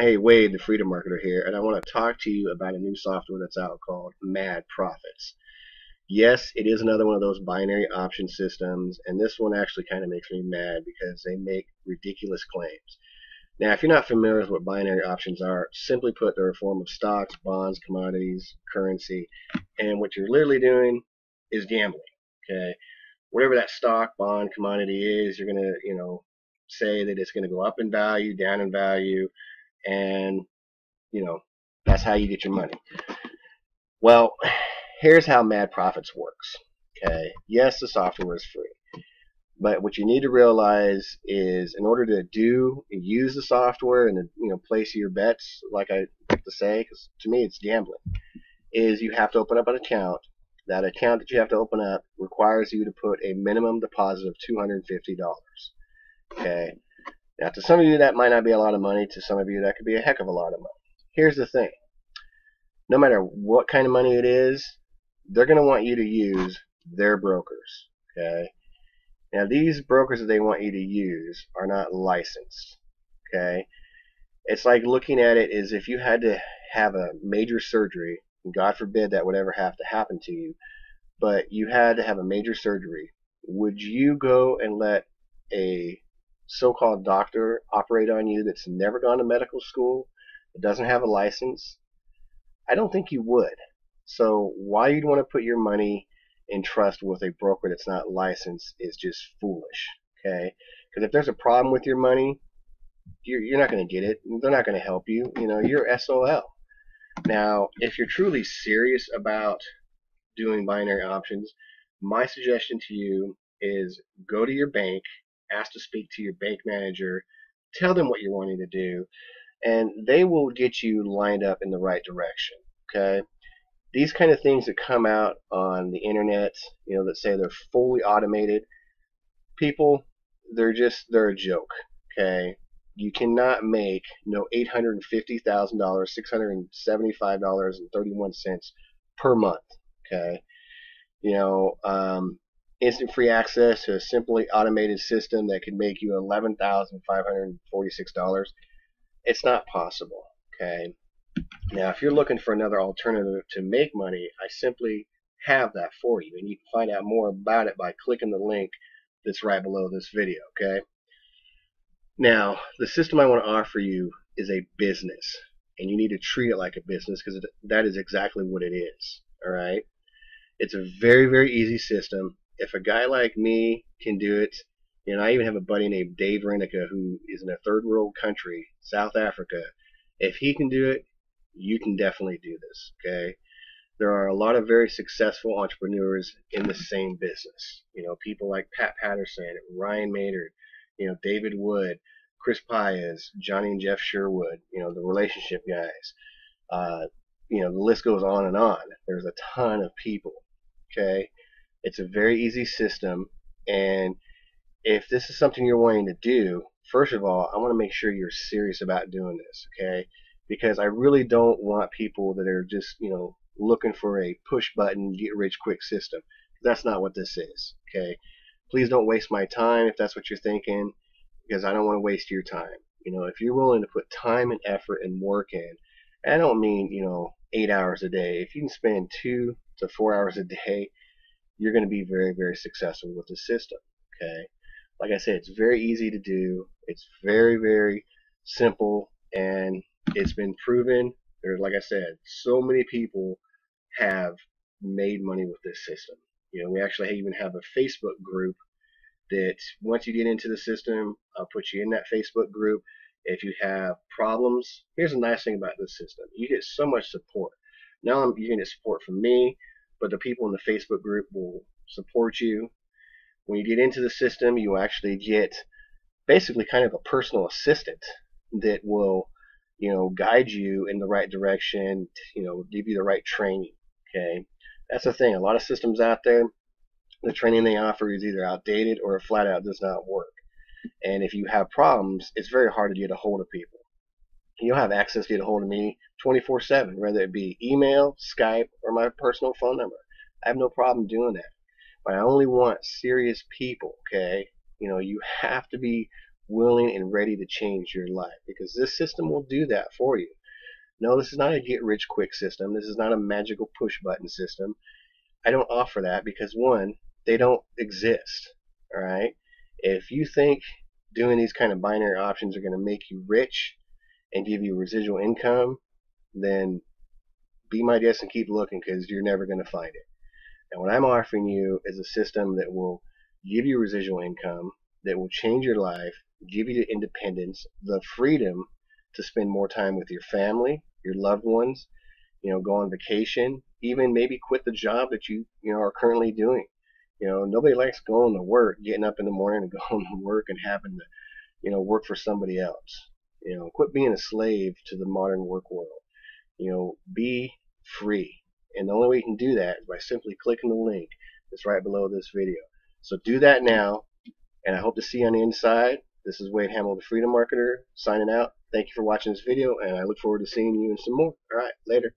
Hey, Wade, the Freedom Marketer here, and I want to talk to you about a new software that's out called Mad Profits. Yes, it is another one of those binary option systems, and this one actually kind of makes me mad because they make ridiculous claims. Now, if you're not familiar with what binary options are, simply put, they're a form of stocks, bonds, commodities, currency, and what you're literally doing is gambling. Okay, whatever that stock, bond, commodity is, you're gonna, say that it's going to go up in value, down in value, and you know, that's how you get your money. Well, here's how Mad Profits works. Okay, yes, the software is free, but what you need to realize is, in order to use the software and place your bets, like I like to say, because to me it's gambling, is you have to open up an account. That account that you have to open up requires you to put a minimum deposit of $250. Okay. Now, to some of you that might not be a lot of money. To some of you that could be a heck of a lot of money. Here's the thing: no matter what kind of money it is, they're going to want you to use their brokers. Okay. Now, these brokers that they want you to use are not licensed. Okay. It's like looking at it as if you had to have a major surgery, and God forbid that would ever have to happen to you, but you had to have a major surgery. Would you go and let a so-called doctor operate on you that's never gone to medical school, that doesn't have a license? I don't think you would. So why you'd want to put your money in trust with a broker that's not licensed is just foolish. Okay? Because if there's a problem with your money, you're not going to get it. They're not going to help you. You're SOL. Now, if you're truly serious about doing binary options, my suggestion to you is go to your bank, ask to speak to your bank manager, tell them what you're wanting to do, and they will get you lined up in the right direction. Okay? These kind of things that come out on the internet, that say they're fully automated, people, they're a joke. Okay? You cannot make no $850,000, $675.31 per month. Okay? you know, um, Instant free access to a simply automated system that could make you $11,546. It's not possible. Okay. Now, if you're looking for another alternative to make money, I simply have that for you, and you can find out more about it by clicking the link that's right below this video. Okay. Now, the system I want to offer you is a business, and you need to treat it like a business because that is exactly what it is. All right. It's a very, very easy system. If a guy like me can do it, I even have a buddy named Dave Renica who is in a third world country, South Africa. If he can do it, you can definitely do this. Okay. There are a lot of very successful entrepreneurs in the same business. People like Pat Patterson, Ryan Maynard, David Wood, Chris Paez, Johnny and Jeff Sherwood, the relationship guys. The list goes on and on. There's a ton of people. Okay. It's a very easy system, and if this is something you're wanting to do, first of all, I want to make sure you're serious about doing this. Okay. Because I really don't want people that are just looking for a push button get rich quick system. That's not what this is. Okay. Please don't waste my time if that's what you're thinking, because I don't want to waste your time. If you're willing to put time and effort and work in, I don't mean 8 hours a day. If you can spend 2 to 4 hours a day, you're going to be very, very successful with the system. Okay. Like I said, it's very easy to do. It's very, very simple, and it's been proven. There's, like I said, so many people have made money with this system. We actually even have a Facebook group that once you get into the system, I'll put you in that Facebook group. If you have problems, here's the nice thing about this system: you get so much support. Now you're going to get support from me, but the people in the Facebook group will support you. When you get into the system, you actually get basically kind of a personal assistant that will, guide you in the right direction, give you the right training. Okay. That's the thing. A lot of systems out there, the training they offer is either outdated or flat out does not work. And if you have problems, it's very hard to get a hold of people. You'll have access to get a hold of me 24/7, whether it be email, Skype, or my personal phone number. I have no problem doing that. But I only want serious people. Okay. You have to be willing and ready to change your life, because this system will do that for you. No, this is not a get rich quick system. This is not a magical push button system. I don't offer that because, one, they don't exist. All right. If you think doing these kind of binary options are going to make you rich and give you residual income, then be my guest and keep looking, because you're never going to find it. And what I'm offering you is a system that will give you residual income, that will change your life, give you the independence, the freedom to spend more time with your family, your loved ones, go on vacation, even maybe quit the job that you are currently doing. Nobody likes going to work, getting up in the morning and going to work and having to, work for somebody else. Quit being a slave to the modern work world. Be free. And the only way you can do that is by simply clicking the link that's right below this video. So do that now, and I hope to see you on the inside. This is Wade Hamill, the Freedom Marketer, signing out. Thank you for watching this video, and I look forward to seeing you in some more. All right, later.